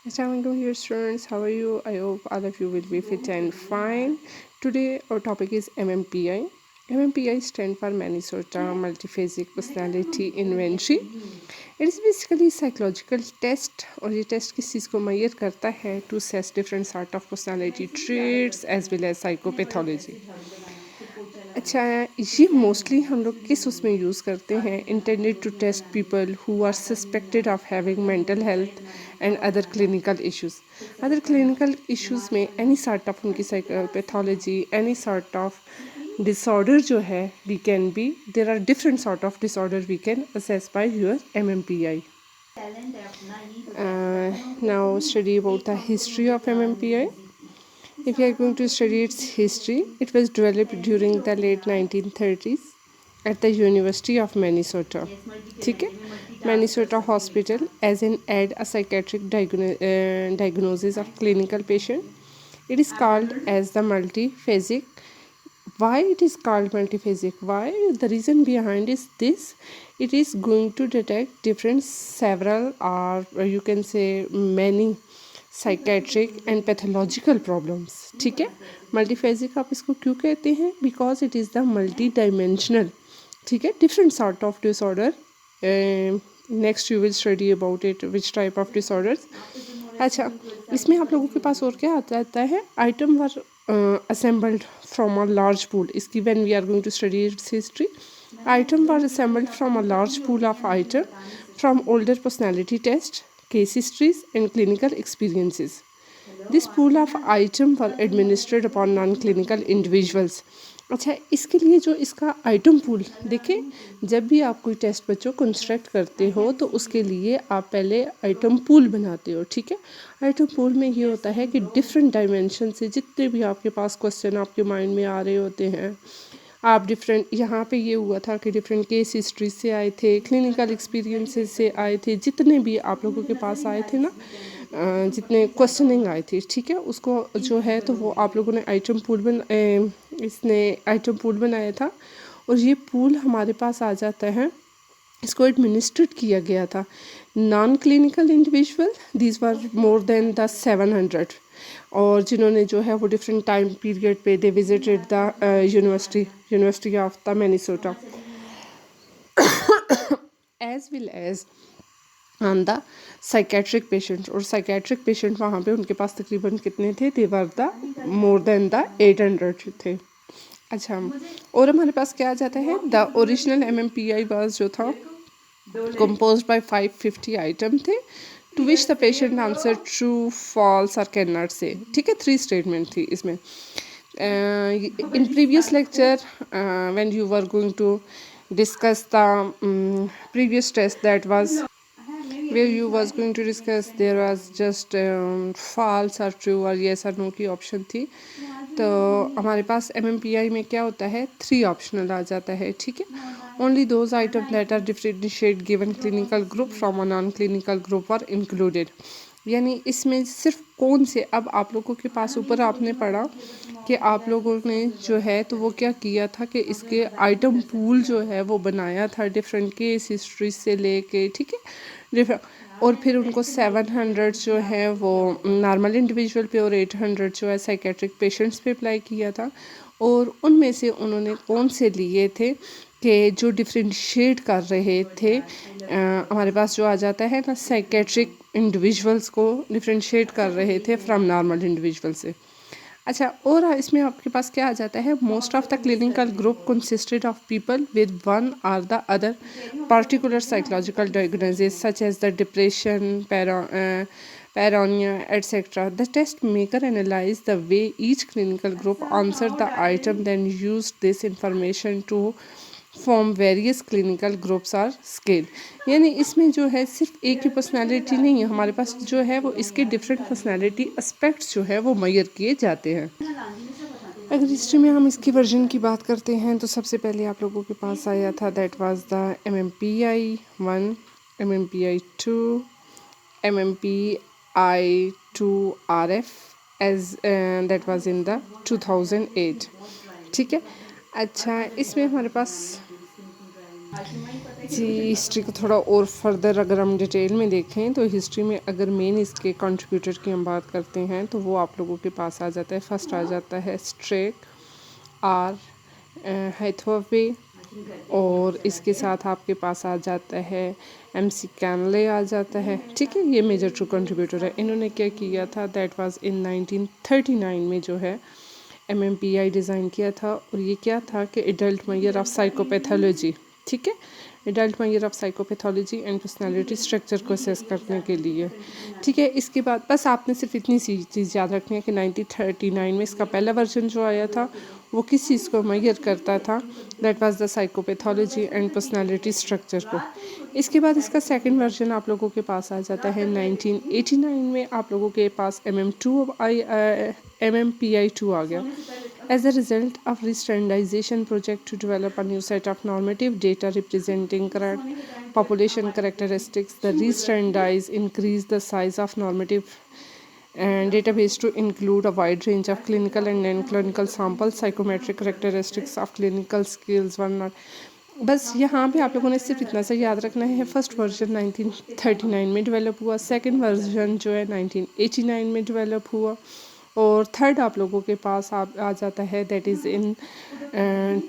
Assalamualaikum dear students, how are you? I hope all of you will be fit and fine. Today our topic is MMPI. MMPI stand for Minnesota Multiphasic Personality Inventory. It is basically psychological test और ये test किस चीज़ को measure करता है to assess different sort of personality traits as well as psychopathology. अच्छा ये mostly हम लोग किस उसमें यूज़ करते हैं intended to test people who are suspected of having mental health and other clinical issues में एनी सॉर्ट ऑफ उनकी psychopathology any sort of disorder जो है we can be there are different sort of disorder we can assess by your MMPI. Now study about the history of MMPI. If you are going to study its history, it was developed during the late 1930s at the University of Minnesota. ठीक है, Minnesota Hospital as an add a psychiatric diagnosis of clinical patient. It is called as the multiphasic. Why it is called multiphasic? Why? The reason behind is this: it is going to detect different several or you can say many psychiatric and pathological problems. ठीक है, मल्टीफेजिक आप इसको क्यों कहते हैं? Because it is the multi dimensional. ठीक है, different sort of disorder. Next you will study about it which type of disorders. अच्छा, इसमें आप लोगों के पास और क्या आता रहता है? Item were assembled from a large pool. इसकी when we are going to study its history, item were assembled from a large pool of item from older personality tests, case histories and clinical experiences. This pool of item were administered upon non-clinical individuals. अच्छा, इसके लिए जो इसका item pool देखें, जब भी आप कोई टेस्ट बच्चों कंस्ट्रक्ट करते हो तो उसके लिए आप पहले आइटम पूल बनाते हो. ठीक है, आइटम पूल में ये होता है कि डिफरेंट डायमेंशन से जितने भी आपके पास क्वेश्चन आपके माइंड में आ रहे होते हैं, आप डिफरेंट, यहाँ पे ये हुआ था कि डिफरेंट केस हिस्ट्री से आए थे, क्लिनिकल एक्सपीरियंसेस से आए थे, जितने भी आप लोगों के पास आए थे ना, जितने क्वेश्चनिंग आए थे. ठीक है, उसको जो है तो वो आप लोगों ने आइटम पूल इसने आइटम पूल बनाया था और ये पूल हमारे पास आ जाता है. इसको एडमिनिस्ट्रेट किया गया था non clinical individual. These were more than the 700 और जिन्होंने जो है वो डिफरेंट टाइम पीरियड पे they visited the university of the Minnesota as well as on the psychiatric patients. और साइकेट्रिक पेशेंट वहाँ पे उनके पास तकरीबन कितने थे? They were the more than the 800 थे. अच्छा, और हमारे पास क्या आ जाता है? द ओरिजिनल MMPI वाज जो था composed by 550 आइटम थे to which the patient answer true false और कैन नॉट से. ठीक है, 3 स्टेटमेंट थी इसमें. in previous lecture when you were going to discuss the previous test that was where you was going to discuss, there was just false or true or yes or no की option थी. तो हमारे पास MMPI में क्या होता है? 3 optional आ जाता है. ठीक है, only those item that are differentiate given clinical group from a non clinical group are included. यानी इसमें सिर्फ कौन से, अब आप लोगों के पास ऊपर आपने पढ़ा कि आप लोगों ने जो है तो वो क्या किया था कि इसके आइटम पूल जो है वो बनाया था डिफरेंट केस हिस्ट्री से लेके. ठीक है, डिफरेंट, और फिर उनको 700 जो है वो नॉर्मल इंडिविजुअल पे और 800 जो है साइकेट्रिक पेशेंट्स पे अप्लाई किया था. और उनमें से उन्होंने कौन से लिए थे कि जो डिफ्रेंशिएट कर रहे थे, हमारे पास जो आ जाता है ना, साइकेट्रिक इंडिविजुअल्स को डिफ्रेंशिएट कर रहे थे फ्रॉम नॉर्मल इंडिविजुअल से. अच्छा, और इसमें आपके पास क्या आ जाता है? Most of the clinical group consisted of people with one or the other particular psychological diagnosis such as the depression, paranoia, etc. The test maker analyzed the way each clinical group answered the item, then used this information to form various clinical groups or scale. यानी इसमें जो है सिर्फ एक ही personality नहीं है, हमारे पास जो है वो इसके डिफरेंट पर्सनालिटी एस्पेक्ट्स जो है वो मेजर किए जाते हैं. अगर हिस्ट्री में हम इसकी वर्जन की बात करते हैं तो सबसे पहले आप लोगों के पास आया था that was the MMPI 1, MMPI 2, MMPI 2RF as that was in the 2008. ठीक है, अच्छा, इसमें हमारे पास जी, हिस्ट्री को थोड़ा और फर्दर अगर हम डिटेल में देखें तो हिस्ट्री में अगर मेन इसके कंट्रीब्यूटर की हम बात करते हैं तो वो आप लोगों के पास आ जाता है। फर्स्ट आ जाता है स्ट्रेक, आर हैथवे, और इसके साथ आपके पास आ जाता है MC कैनले आ जाता है। ठीक है, ये मेजर ट्रू कंट्रीब्यूटर है। इन्होंने क्या किया था, दैट वाज इन 1939 में जो है MMPI डिज़ाइन किया था, और ये क्या था कि एडल्ट मेजर ऑफ साइकोपैथोलॉजी। ठीक है, adult measure of psychopathology and personality structure को असेस करने के लिए। ठीक है, इसके बाद बस आपने सिर्फ इतनी सी चीज़ याद रखनी है कि 1939 में इसका पहला वर्जन जो आया था वो किस चीज़ को मेजर करता था, that was the psychopathology and personality structure को। इसके बाद इसका सेकंड वर्जन आप लोगों के पास आ जाता है 1989 में। आप लोगों के पास MMPI-2 आ गया। As a result of re-standardization project to develop a new set of normative data representing current population characteristics, the re-standardize increased the size of normative and database to include a wide range of clinical and non-clinical samples. Psychometric characteristics of clinical skills were not। बस यहाँ पे आप लोगों ने सिर्फ इतना सा याद रखना है। फर्स्ट वर्जन 1939 में डेवलप हुआ, सेकंड वर्जन जो है 1989 में डेवलप हुआ, और थर्ड आप लोगों के पास आ जाता है दैट इज़ इन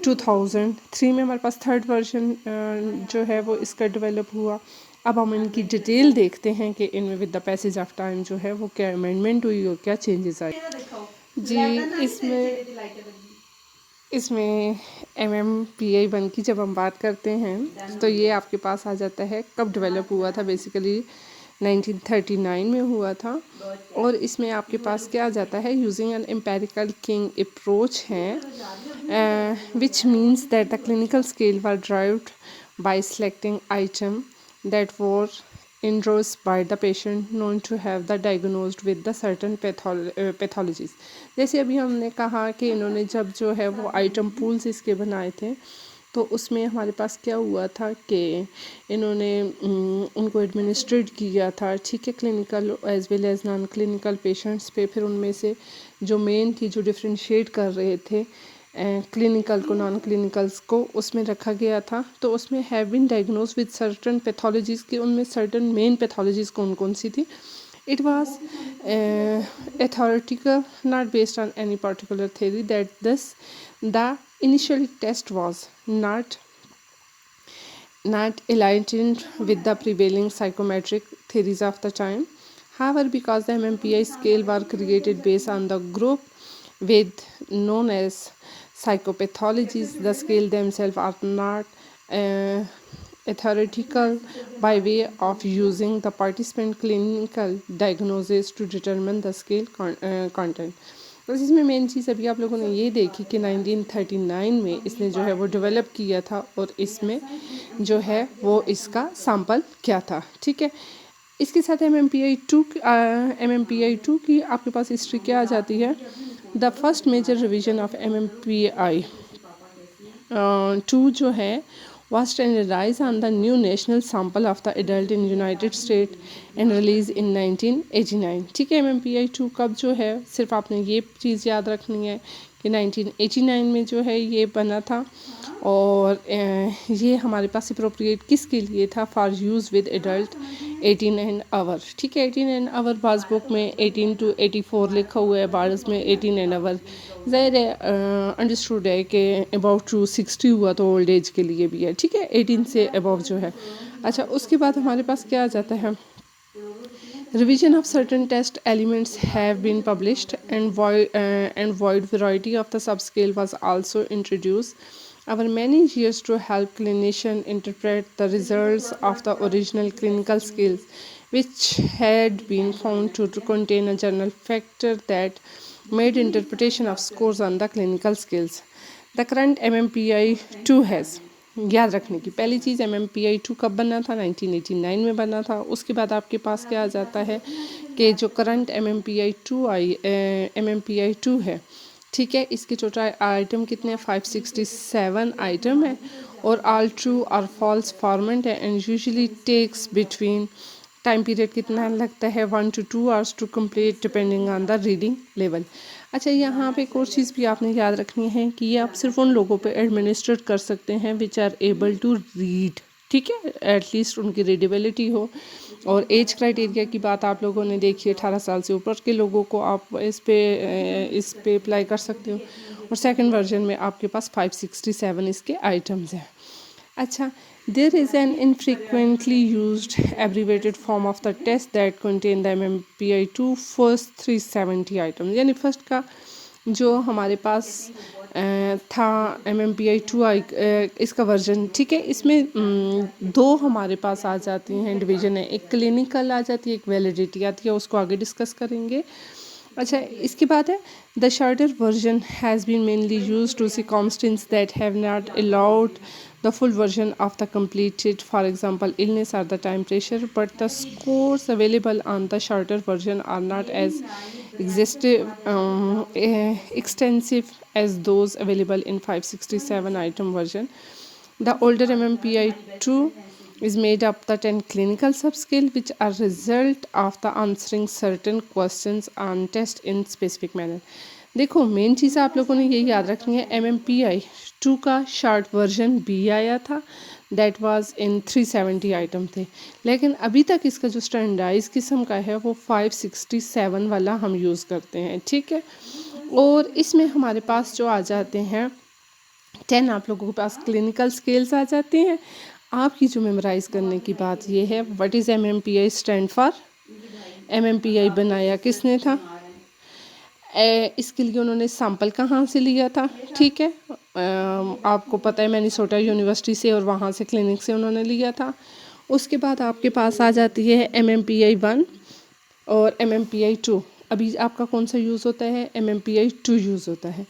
2003 में हमारे पास थर्ड वर्जन जो है वो इसका डेवलप हुआ। अब हम इनकी डिटेल देखते हैं कि इनमें with the passage of time जो है वो क्या अमेंडमेंट हुई और क्या चेंजेस आए। जी, इसमें MMPI-1 की जब हम बात करते हैं तो ये आपके पास आ जाता है कब डेवलप हुआ था। बेसिकली 1939 में हुआ था, और इसमें आपके पास क्या आ जाता है, using an empirical keying approach है, which means that the clinical scale were derived by selecting item that were endorsed by the patient known to have the diagnosed with the certain pathologies। जैसे अभी हमने कहा कि इन्होंने जब जो है वो आइटम पूल्स इसके बनाए थे तो उसमें हमारे पास क्या हुआ था कि इन्होंने उनको एडमिनिस्ट्रेट किया था। ठीक है, clinical as well as non clinical patients पे। फिर उनमें से जो मेन थी, जो डिफ्रेंशिएट कर रहे थे क्लिनिकल को नॉन क्लिनिकल्स को, उसमें रखा गया था। तो उसमें have been diagnosed with certain pathologies के, उनमें सर्टन मेन पैथोलॉजीज़ कौन कौन सी थी। It was atheoretical, not based on any particular theory, that this the initial test was not aligned with the prevailing psychometric theories of the time. However, because the MMPI scale were created based on the group with known as psychopathologies, the scale themselves are not theoretical by way of using the participant clinical diagnosis to determine the scale content। बस इसमें main चीज़ अभी आप लोगों ने ये देखी कि 1939 में इसने जो है वो डेवलप किया था, और इसमें जो है वो इसका सैम्पल क्या था। ठीक है, इसके साथ MMPI-2 की आपके पास हिस्ट्री क्या आ जाती है। The first major revision of MMPI-2 जो है was standardized on the new national sample of the adult in United States and released in 1989। ठीक है, MMPI-2 कब जो है, सिर्फ आपने ये चीज़ याद रखनी है कि 1989 में जो है ये बना था, और ये हमारे पास अप्रोप्रिएट किसके लिए था, for use with adult 18 and our. ठीक है, 18 एंड अवर बाज़ बुक में 18 to 84 लिखा हुआ है, बाज़ में 18 एंड अवर। ज़ाहिर है अंडरस्टूड है कि अबाउट टू 60 हुआ तो ओल्ड एज के लिए भी है। ठीक है, 18 से अबव जो है। अच्छा, उसके बाद हमारे पास क्या आ जाता है, revision of certain test elements have been published and wide variety of the subscale was also introduced over many years to help clinicians interpret the results of the original clinical scales, which had been found to contain a general factor that made interpretation of scores on the clinical scales। The current MMPI-2 has, याद रखने की पहली चीज़, MMPI-2 कब बना था, 1989 में बना था। उसके बाद आपके पास क्या आ जाता है कि जो करंट MMPI-2 है, ठीक है, इसके टोटल आइटम कितने हैं, 567 आइटम है, और ऑल ट्रू और फॉल्स फॉर्मेट है, and usually takes between time period कितना लगता है, 1 to 2 hours to complete depending on the reading level. अच्छा, यहाँ पे एक और चीज़ भी आपने याद रखनी है कि ये आप सिर्फ उन लोगों पे एडमिनिस्ट्रेट कर सकते हैं which are able to read, ठीक है, एटलीस्ट उनकी रीडेबिलिटी हो। और एज क्राइटेरिया की बात आप लोगों ने देखी, 18 साल से ऊपर के लोगों को आप इस पे अप्लाई कर सकते हो। और सेकंड वर्जन में आपके पास 567 इसके आइटम्स हैं। अच्छा, there is an infrequently used abbreviated form of the test that contain the MMPI-2 first 370 items. यानी फर्स्ट का जो हमारे पास था MMPI-2 इसका वर्जन, ठीक है, इसमें दो हमारे पास आ जाती हैं डिवीजन है, एक क्लिनिकल आ जाती है, एक वैलिडिटी आती है, उसको आगे डिस्कस करेंगे। अच्छा, इसके बाद है the shorter version has been mainly use to circumstances that have not allowed the full version of the completed, for example illness or the time pressure, but the scores available on the shorter version are not as extensive as those available in 567 item version. The older MMPI-2 is made up the 10 clinical subscale which are result of the answering certain questions on test in specific manner. देखो, main चीज़ आप लोगों ने ये याद रखनी है, MMPI-2 का short version भी आया था, दैट वाज इन 370 आइटम थे, लेकिन अभी तक इसका जो स्टैंडर्डाइज किस्म का है वो 567 वाला हम यूज़ करते हैं, ठीक है। और इसमें हमारे पास जो आ जाते हैं 10 आप लोगों के पास क्लिनिकल स्केल्स आ जाते हैं। आपकी जो मेमोराइज़ करने की बात ये है, what is MMPI stand for, MMPI बनाया किसने था, इसके लिए उन्होंने सैंपल कहाँ से लिया था, ठीक है, आपको पता है मिनेसोटा यूनिवर्सिटी से, और वहाँ से क्लिनिक से उन्होंने लिया था। उसके बाद आपके पास आ जाती है MMPI-1 और MMPI-2। अभी आपका कौन सा यूज़ होता है, MMPI-2 यूज़ होता है।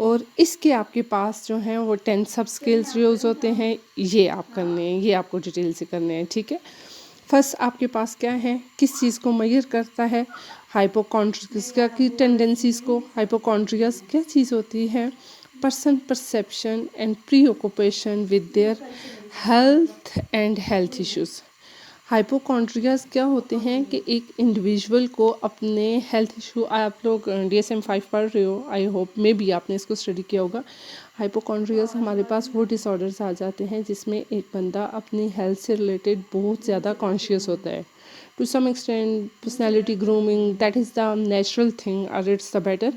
और इसके आपके पास जो हैं वो 10 सब स्केल्स यूज़ होते हैं, ये आप करने हैं, ये आपको डिटेल से करने हैं, ठीक है। फर्स्ट आपके पास क्या है, किस चीज़ को मेजर करता है, हाइपोकॉन्ड्रिया की टेंडेंसीज़ को। हाइपोकॉन्ड्रिया क्या चीज़ होती है, person perception and preoccupation with their health and health issues. Hypochondriasis क्या होते हैं कि एक इंडिविजुअल को अपने हेल्थ इशू, आप लोग DSM-5 पढ़ रहे हो, आई होप मे बी आपने इसको स्टडी किया होगा। हाइपोकॉन्ड्रियाज हमारे पास वो डिसऑर्डर्स आ जाते हैं जिसमें एक बंदा अपनी हेल्थ से रिलेटेड बहुत ज़्यादा कॉन्शियस होता है, to some extent personality grooming, that is the natural thing और it's the better.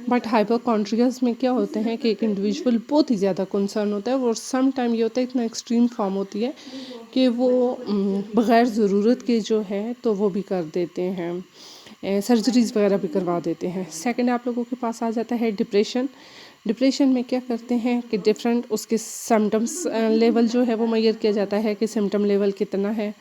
But hypochondriasis में क्या होते हैं कि एक इंडिविजुअल बहुत ही ज़्यादा कंसर्न होता है, और सम टाइम ये होता है, इतना एक्सट्रीम फॉर्म होती है कि वो बग़ैर ज़रूरत के जो है तो वो भी कर देते हैं, सर्जरीज़ वगैरह भी करवा देते हैं। सेकंड आप लोगों के पास आ जाता है डिप्रेशन। डिप्रेशन में क्या करते हैं कि डिफरेंट उसके सिम्टम्स लेवल जो है वो मेजर किया जाता है कि सिम्टम लेवल कितना है।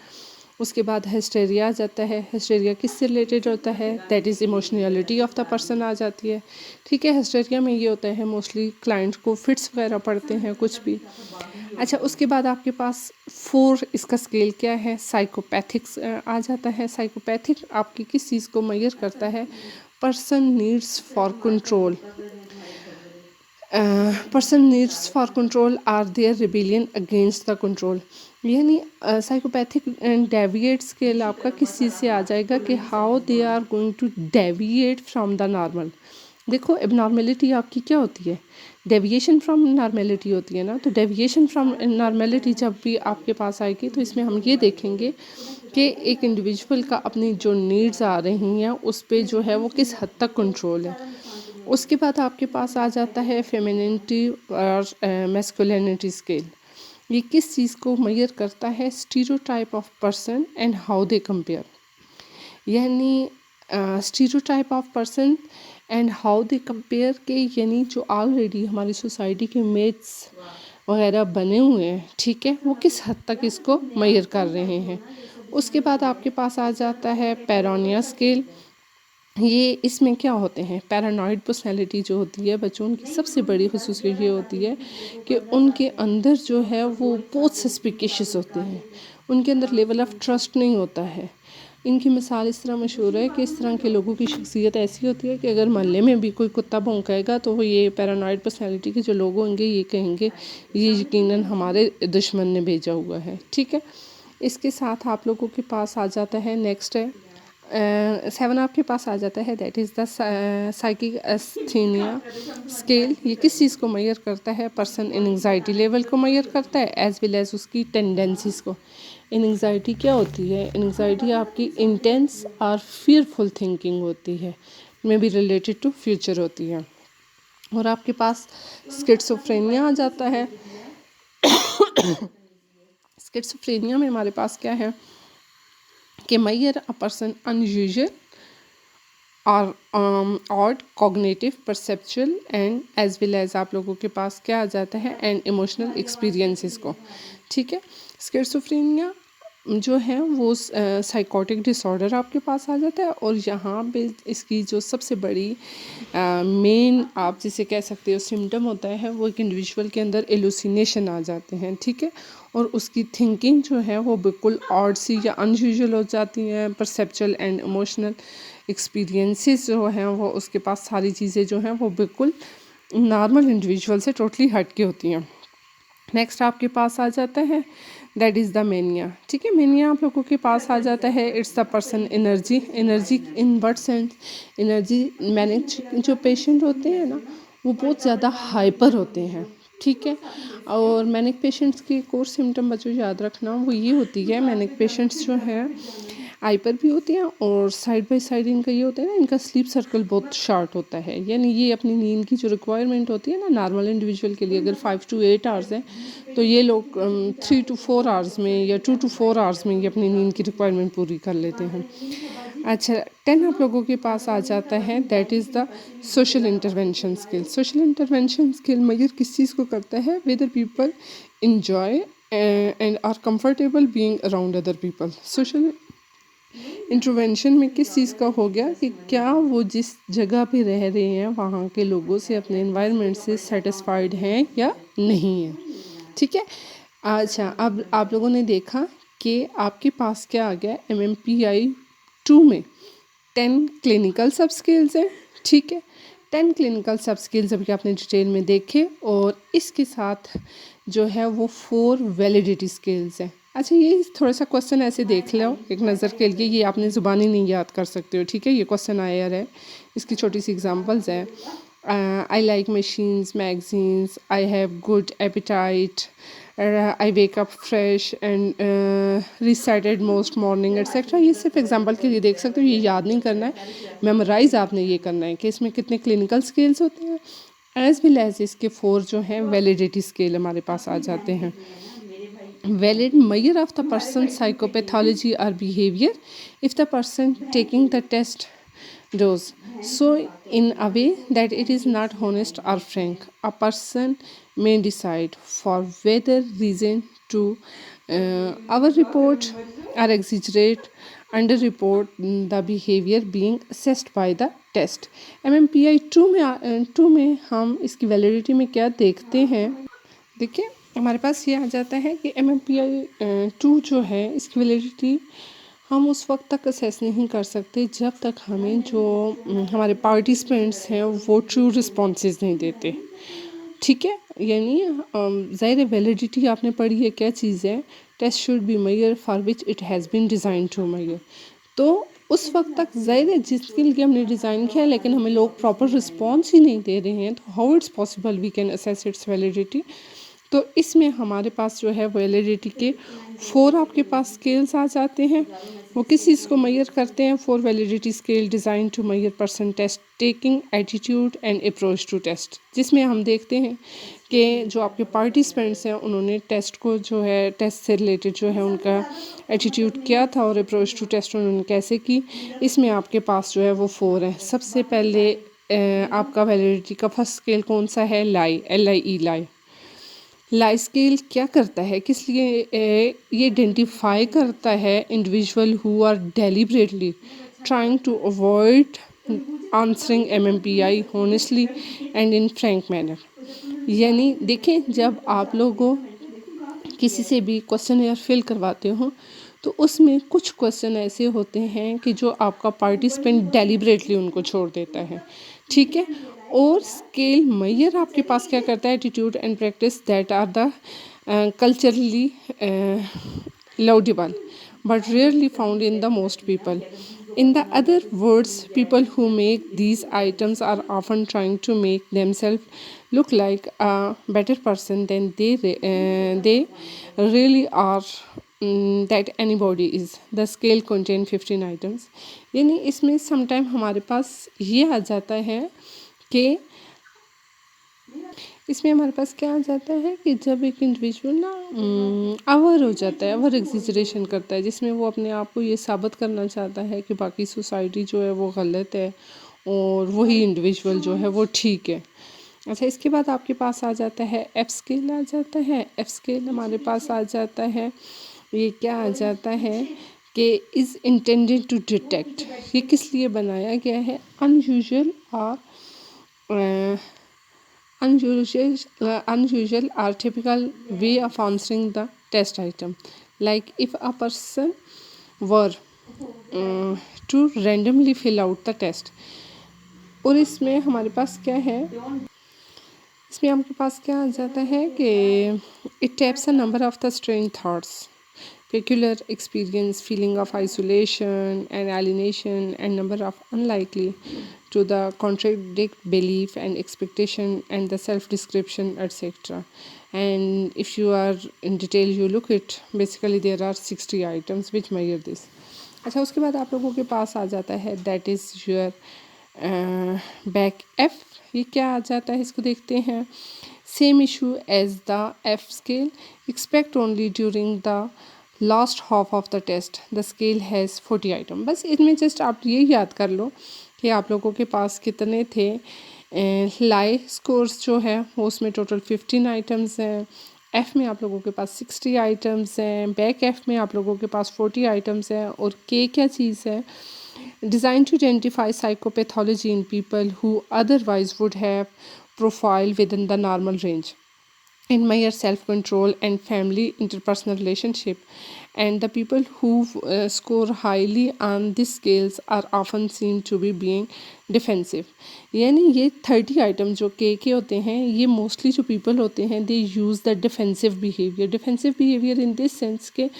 उसके बाद हिस्टेरिया आ जाता है। हिस्टेरिया किससे रिलेटेड होता है, that is emotionality of the person आ जाती है, ठीक है। हिस्टेरिया में ये होता है मोस्टली क्लाइंट को फिट्स वगैरह पड़ते हैं कुछ भी। अच्छा, उसके बाद आपके पास 4 इसका स्केल क्या है, साइकोपैथिक्स आ जाता है। साइकोपैथिक आपकी किस चीज़ को मेजर करता है, person needs for control, person needs for control or their rebellion against the control. यानी साइकोपैथिक डेविएट स्केल आपका किस चीज़ से आ जाएगा कि how they are going to deviate from the normal. देखो, एबनॉर्मेलिटी आपकी क्या होती है, डेविएशन फ्रॉम नॉर्मेलिटी होती है ना। तो डेविएशन फ्रॉम नॉर्मेलिटी जब भी आपके पास आएगी तो इसमें हम ये देखेंगे कि एक इंडिविजुअल का अपनी जो नीड्स आ रही हैं उस पे जो है वो किस हद तक कंट्रोल है। उसके बाद आपके पास आ जाता है फेमिनिटी और मैस्कुलिनिटी स्केल। ये किस चीज़ को मेजर करता है, stereotype of person and how they compare. यानी stereotype of person and how they compare के, यानी जो ऑलरेडी हमारी सोसाइटी के इमेज वगैरह बने हुए हैं, ठीक है, वो किस हद तक इसको मेजर कर रहे हैं। उसके बाद आपके पास आ जाता है पैरानोया स्केल। ये इसमें क्या होते हैं, पैरानॉइड पर्सनैलिटी जो होती है बच्चों की सबसे बड़ी खसूसियत ये होती है कि उनके अंदर जो है वो बहुत सस्पिशियस होते हैं, उनके अंदर लेवल ऑफ ट्रस्ट नहीं होता है। इनकी मिसाल इस तरह मशहूर है कि इस तरह के लोगों की शख्सियत ऐसी होती है कि अगर मोहल्ले में भी कोई कुत्ता भौंकेगा तो वो ये पैरानॉइड पर्सनैलिटी के जो लोग होंगे ये कहेंगे ये यकीनन हमारे दुश्मन ने भेजा हुआ है, ठीक है। इसके साथ आप लोगों के पास आ जाता है नेक्स्ट है 7 आपके पास आ जाता है, that is the psychic asthenia scale. ये किस चीज़ को मेजर करता है? पर्सन इन एंग्जाइटी लेवल को मेजर करता है एज वेल एज उसकी टेंडेंसीज़ को। इन एंग्जाइटी क्या होती है? एंग्जाइटी आपकी इंटेंस और फियरफुल थिंकिंग होती है, may be related to future होती है। और आपके पास स्किट्सोफ्रेनिया आ जाता है। स्किट्सोफ्रेनिया में हमारे पास क्या है कि measure a person unusual और odd cognitive perceptual and as well as आप लोगों के पास क्या आ जाता है and emotional experiences को, ठीक है। स्किज़ोफ्रेनिया जो है वो साइकोटिक डिसऑर्डर आपके पास आ जाता है और यहाँ पे इसकी जो सबसे बड़ी मेन आप जिसे कह सकते हो सिम्टम होता है वो एक इंडिविजुअल के अंदर एलुसिनेशन आ जाते हैं, ठीक है। और उसकी थिंकिंग जो है वो बिल्कुल ऑड सी या अनयूजुअल हो जाती हैं। परसेप्चुअल एंड इमोशनल एक्सपीरियंसेस जो हैं वो उसके पास सारी चीज़ें जो हैं वो बिल्कुल नॉर्मल इंडिविजुअल से टोटली हट के होती हैं। नेक्स्ट आपके पास आ जाता है दैट इज़ द मेनिया, ठीक है। मेनिया आप लोगों के पास आ जाता है, it's the person energy in what sense? Energy manage जो पेशेंट होते हैं ना वो बहुत ज़्यादा हाइपर होते हैं, ठीक है। और मैनिक पेशेंट्स की एक और सिम्टम बच्चों याद रखना वो ये होती है, मैनिक पेशेंट्स जो हैं हाइपर भी होते हैं और साइड बाय साइड इनका ये होता है ना, इनका स्लीप सर्कल बहुत शॉर्ट होता है, यानी ये अपनी नींद की जो रिक्वायरमेंट होती है ना नॉर्मल इंडिविजुअल के लिए अगर 5 to 8 आवर्स है तो ये लोग 3 to 4 आवर्स में या 2 to 4 आवर्स में ये अपनी नींद की रिक्वायरमेंट पूरी कर लेते हैं। अच्छा 10 आप लोगों के पास आ जाता है that is the social intervention skill. Social intervention skill measure किस चीज़ को करता है? Whether people enjoy and are comfortable being around other people. Social intervention में किस चीज़ का हो गया कि क्या वो जिस जगह पे रह रहे हैं वहाँ के लोगों से अपने एनवायरनमेंट से सेटिस्फाइड हैं या नहीं है, ठीक है। अच्छा अब आप लोगों ने देखा कि आपके पास क्या आ गया MMPI 2 में 10 क्लिनिकल सब स्किल्स हैं, ठीक है। 10 क्लिनिकल सब स्किल्स अभी आपने डिटेल में देखे और इसके साथ जो है वो 4 वैलिडिटी स्किल्स हैं। अच्छा ये थोड़ा सा क्वेश्चन ऐसे देख लो एक नज़र के लिए, ये आपने ज़ुबानी नहीं याद कर सकते हो, ठीक है। ये क्वेश्चन आया है, इसकी छोटी सी एग्जांपल्स हैं। I like machines magazines, I have good appetite, I wake up fresh and recited most morning etcetera. ये सिर्फ एग्जांपल के लिए देख सकते हो, ये याद नहीं करना है, मेमोराइज आपने ये करना है कि इसमें कितने क्लिनिकल स्किल्स होते हैं एज वेल एज इसके 4 जो हैं वैलिडिटी स्केल हमारे पास आ जाते हैं। Valid measure of the person's psychopathology or behavior if the person taking the test does so in a way that it is not honest or frank. A person may decide for whether reason to our report or exaggerate underreport the behavior being assessed by the test. MMPI 2 में हम इसकी validity में क्या देखते हैं? देखिए हमारे पास ये आ जाता है कि MMPI 2 जो है इसकी वैलिडिटी हम उस वक्त तक असेस नहीं कर सकते जब तक हमें जो हमारे पार्टिसिपेंट्स हैं वो ट्रू रिस्पॉन्सेज नहीं देते, ठीक है। यानी ज़ाहिर वैलिडिटी आपने पढ़ी है क्या चीज़ है? Test should be measure for which it has been design to measure. तो उस वक्त तक ज़ाहिर है जिसके लिए हमने डिज़ाइन किया लेकिन हमें लोग प्रॉपर रिस्पॉन्स ही नहीं दे रहे हैं, तो how it's possible we can assess its validity. तो इसमें हमारे पास जो है वैलिडिटी के 4 आपके पास स्केल्स आ जाते हैं। वो किस चीज़ को मेजर करते हैं? 4 validity scale design to measure person test taking attitude and approach to test, जिसमें हम देखते हैं कि जो आपके पार्टिसिपेंट्स हैं उन्होंने टेस्ट को जो है टेस्ट से रिलेटेड जो है उनका एटीट्यूड क्या था और अप्रोच टू टेस्ट उन्होंने कैसे की। इसमें आपके पास जो है वो 4 हैं। सबसे पहले आपका वैलिडिटी का फर्स्ट स्केल कौन सा है? लाई, LIE लाई। लाई स्केल क्या करता है, किस लिए ये आइडेंटिफाई करता है individual who are deliberately trying to avoid answering MMPI honestly and in frank manner. यानी देखें जब आप लोगों किसी से भी क्वेश्चन फिल करवाते हो तो उसमें कुछ क्वेश्चन ऐसे होते हैं कि जो आपका पार्टिसिपेंट डेलिबरेटली उनको छोड़ देता है, ठीक है। और स्केल मेजर आपके पास क्या करता है? Attitude and practice that are the culturally laudable, but rarely found in the most people. In the other words, people who make these items are often trying to make themselves look like a better person than they really are. That anybody is. The scale contain 15 items. यानी इसमें sometime हमारे पास ये आ जाता है कि इसमें हमारे पास क्या आ जाता है कि जब एक इंडिविजुअल ना अवर हो जाता है, अवर एग्जिजरेशन करता है, जिसमें वो अपने आप को ये साबित करना चाहता है कि बाकी सोसाइटी जो है वो गलत है और वही इंडिविजुअल जो है वो ठीक है। अच्छा, इसके बाद आपके पास आ जाता है एफ स्केल आ जाता है। एफ स्केल हमारे पास आ जाता है, ये क्या आ जाता है कि इज़ इंटेंडेड टू डिटेक्ट, ये किस लिए बनाया गया है, अनयूजुअल और unusual or typical way of answering the test item. Like if a person were to randomly fill out the test. और इसमें हमारे पास क्या है, इसमें आपके पास क्या आ जाता है कि it taps a number of the strange thoughts, peculiar experience, feeling of isolation and alienation, and number of unlikely to the contradict belief and expectation and the self description, etc. And if you are in detail you look it, basically there are 60 items which measure this. अच्छा, उसके बाद आप लोगों के पास आ जाता है that is your back F. ये क्या आ जाता है, इसको देखते हैं। Same issue as the F scale, expect only during the last half of the test, the scale has 40 item. बस इनमें जस्ट आप ये याद कर लो कि आप लोगों के पास कितने थे। लाई स्कोर्स जो है वो उसमें टोटल 15 आइटम्स हैं। एफ़ में आप लोगों के पास 60 आइटम्स हैं। बैक एफ़ में आप लोगों के पास 40 आइटम्स हैं। और के क्या चीज़ है, design to identify psychopathology in people who otherwise would have profile within the normal range, in measure self-control and family interpersonal relationship, and the people who score highly on these scales are often seen to be being defensive. यानी ये 30 item जो के होते हैं, ये mostly जो people होते हैं they use the defensive behaviour in this sense के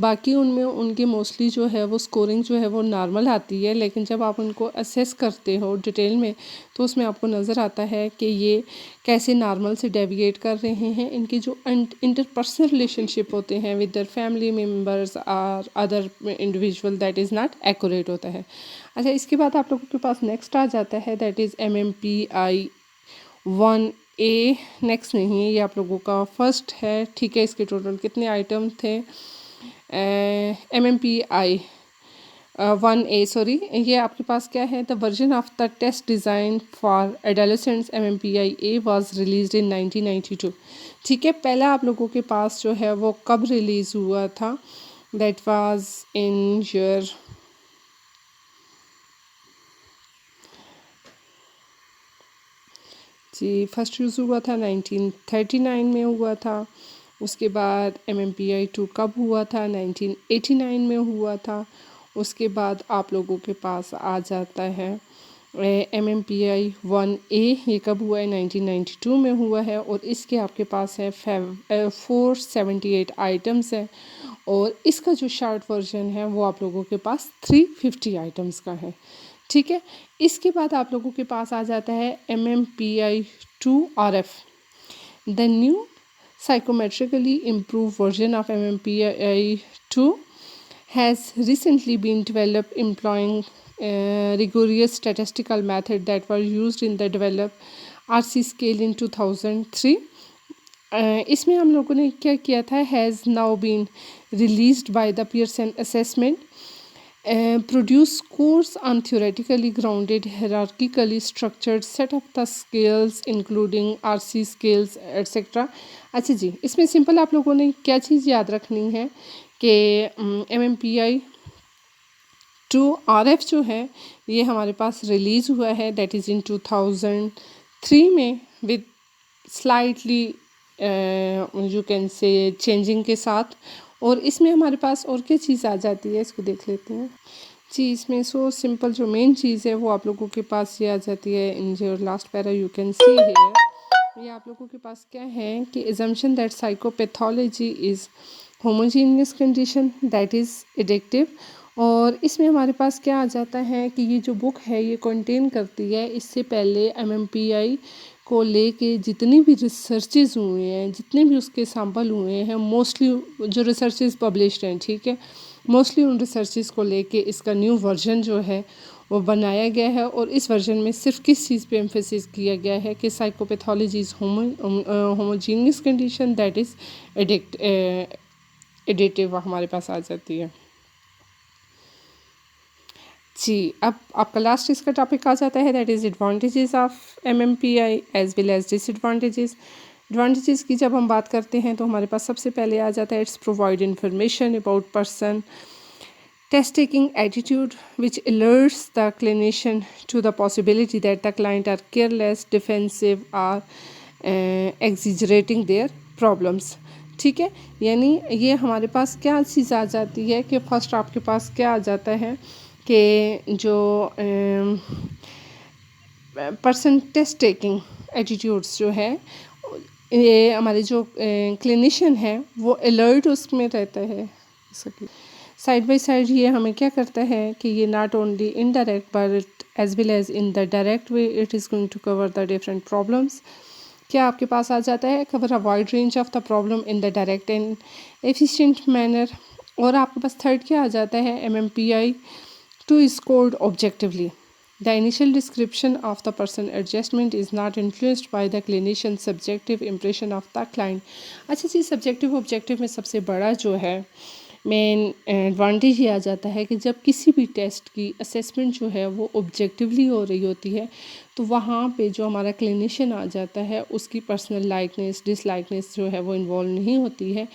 बाकी उनमें उनके मोस्टली जो है वो स्कोरिंग जो है वो नॉर्मल आती है, लेकिन जब आप उनको असेस करते हो डिटेल में तो उसमें आपको नज़र आता है कि ये कैसे नॉर्मल से डेविएट कर रहे हैं। इनके जो इंटरपर्सनल रिलेशनशिप होते हैं विद देयर फैमिली मेम्बर्स और other individual, that is not accurate होता है। अच्छा, इसके बाद आप लोगों के पास नेक्स्ट आ जाता है that is MMPI 1A। Next नहीं है, ये आप लोगों का फर्स्ट है, ठीक है। इसके टोटल कितने आइटम थे, MMPI 1A, सॉरी, ये आपके पास क्या है, the version of the test design for adolescents MMPI A was released in 1992। ठीक है, पहला आप लोगों के पास जो है वो कब रिलीज़ हुआ था, दैट वाज इन ईयर जी फर्स्ट यूज़ हुआ था 1939 में हुआ था। उसके बाद MMPI 2 कब हुआ था, 1989 में हुआ था। उसके बाद आप लोगों के पास आ जाता है MMPI 1A, ये कब हुआ है, 1992 में हुआ है। और इसके आपके पास है 478 आइटम्स है। और इसका जो शॉर्ट वर्जन है वो आप लोगों के पास 350 आइटम्स का है। ठीक है, इसके बाद आप लोगों के पास आ जाता है MMPI 2RF, the new psychometrically improved version of MMPI 2 has recently been developed employing rigorous statistical methods that were used in the developed RC scale in 2003. इसमें हम लोगों ने क्या किया था, has now been released by the Pearson assessment, produce scores on theoretically grounded, hierarchically structured set of the scales including RC scales etc. अच्छा जी, इसमें simple आप लोगों ने क्या चीज़ याद रखनी है कि MMPI 2RF जो है ये हमारे पास रिलीज़ हुआ है दैट इज़ इन 2003 में with slightly you can say changing के साथ। और इसमें हमारे पास और क्या चीज़ आ जाती है, इसको देख लेते हैं जी। इसमें सो सिंपल जो मेन चीज़ है वो आप लोगों के पास ये आ जाती है इन जो last para you can see here. ये आप लोगों के पास क्या है कि assumption that psychopathology is homogeneous condition that is addictive. और इसमें हमारे पास क्या आ जाता है कि ये जो बुक है ये कंटेन करती है, इससे पहले एमएमपीआई को लेके जितनी भी रिसर्चेज हुए हैं, जितने भी उसके सैम्पल हुए हैं, मोस्टली जो रिसर्चेज पब्लिश्ड हैं, ठीक है, मोस्टली उन रिसर्चेज को लेके इसका न्यू वर्जन जो है वो बनाया गया है। और इस वर्जन में सिर्फ किस चीज़ पे एम्फेसिस किया गया है कि psychopathology is homogeneous condition that is addictive हमारे पास आ जाती है जी। अब आपका लास्ट इसका टॉपिक आ जाता है that is advantages of MMPI as well as disadvantages. Advantages की जब हम बात करते हैं तो हमारे पास सबसे पहले आ जाता है it's provide information about person test taking attitude which alerts the clinician to the possibility that the client are careless, defensive or exaggerating their problems। ठीक है, यानी ये हमारे पास क्या चीज़ आ जाती है कि फर्स्ट आपके पास क्या आ जाता है कि जो पर्सन टेस्ट टेकिंग एटीट्यूड्स जो है, ये हमारे जो क्लिनिशियन है वो अलर्ट उसमें रहता है। साइड बाय साइड ये हमें क्या करता है कि ये not only indirect but as well as in the direct way it is going to cover the different problems. क्या आपके पास आ जाता है cover a wide range of the problem in the direct and efficient manner. और आपके पास third क्या आ जाता है MMPI to scored objectively. The initial description of the person adjustment is not influenced by the clinician's subjective impression of the client। अच्छा जी, subjective objective में सबसे बड़ा जो है मेन एडवांटेज ये आ जाता है कि जब किसी भी टेस्ट की असेसमेंट जो है वो ऑब्जेक्टिवली हो रही होती है तो वहाँ पे जो हमारा क्लिनिशियन आ जाता है उसकी पर्सनल लाइकनेस डिसलाइकनेस जो है वो इन्वॉल्व नहीं होती है,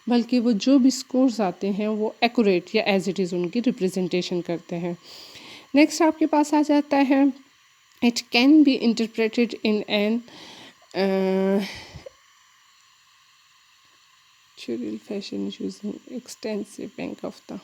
बल्कि वो जो भी स्कोर्स आते हैं वो एक्यूरेट या एज इट इज़ उनकी रिप्रेजेंटेशन करते हैं। नेक्स्ट आपके पास आ जाता है it can be interpreted in N actuarial fashion using extensive bank of the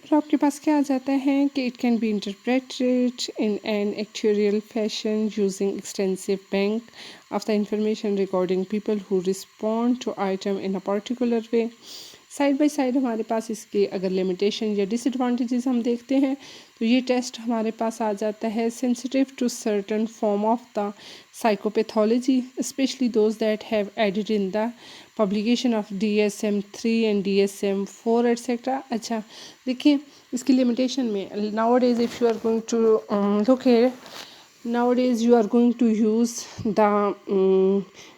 और आपके पास क्या आ जाता है कि it can be interpreted in an actuarial fashion using extensive bank of the information recording people who respond to item in a particular way. Side by side हमारे पास इसके अगर लिमिटेशन या डिसएडवांटेजेस हम देखते हैं तो ये टेस्ट हमारे पास आ जाता है sensitive to certain form of the psychopathology specially those that have added in the publication of DSM-3 and DSM-4 etcetera. अच्छा देखिए इसकी लिमिटेशन में nowadays if you are going to look here nowadays you are going to use the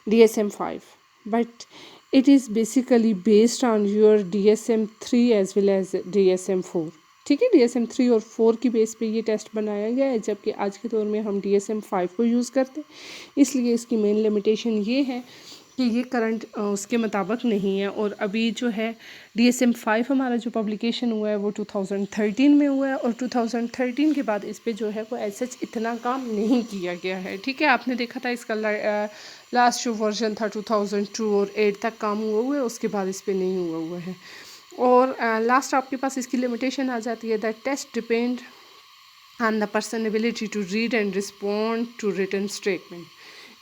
DSM-5 but it is basically based on your DSM-3 as well as DSM-4। ठीक है, DSM-3 और 4 की base पे ये test बनाया गया है, जबकि आज के दौर में हम DSM-5 को यूज़ करते हैं। इसलिए इसकी मेन लिमिटेशन ये है कि ये करंट उसके मुताबिक नहीं है। और अभी जो है DSM-5 हमारा जो पब्लिकेशन हुआ है वो 2013 में हुआ है और 2013 के बाद इस पे जो है वो ऐसा इतना काम नहीं किया गया है। ठीक है, आपने देखा था इसका लास्ट जो वर्जन था 2002 और 8 तक काम हुआ है, उसके बाद इस पर नहीं हुआ है। और लास्ट आपके पास इसकी लिमिटेशन आ जाती है that test depend on the person ability to read and respond to written statement.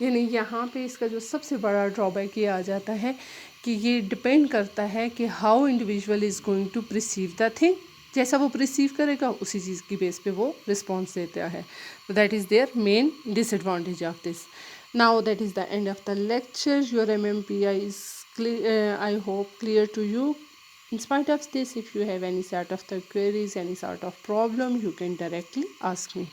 यानी यहाँ पे इसका जो सबसे बड़ा ड्रॉबैक ये आ जाता है कि ये डिपेंड करता है कि how individual is going to perceive the thing. जैसा वो प्रिसीव करेगा उसी चीज़ की बेस पे वो रिस्पॉन्स देता है। तो that is their main disadvantage of this. Now that is the end of the lecture. Your MMPI is clear, I hope clear to you. In spite of this, if you have any sort of the queries, any sort of problem, you can directly ask me.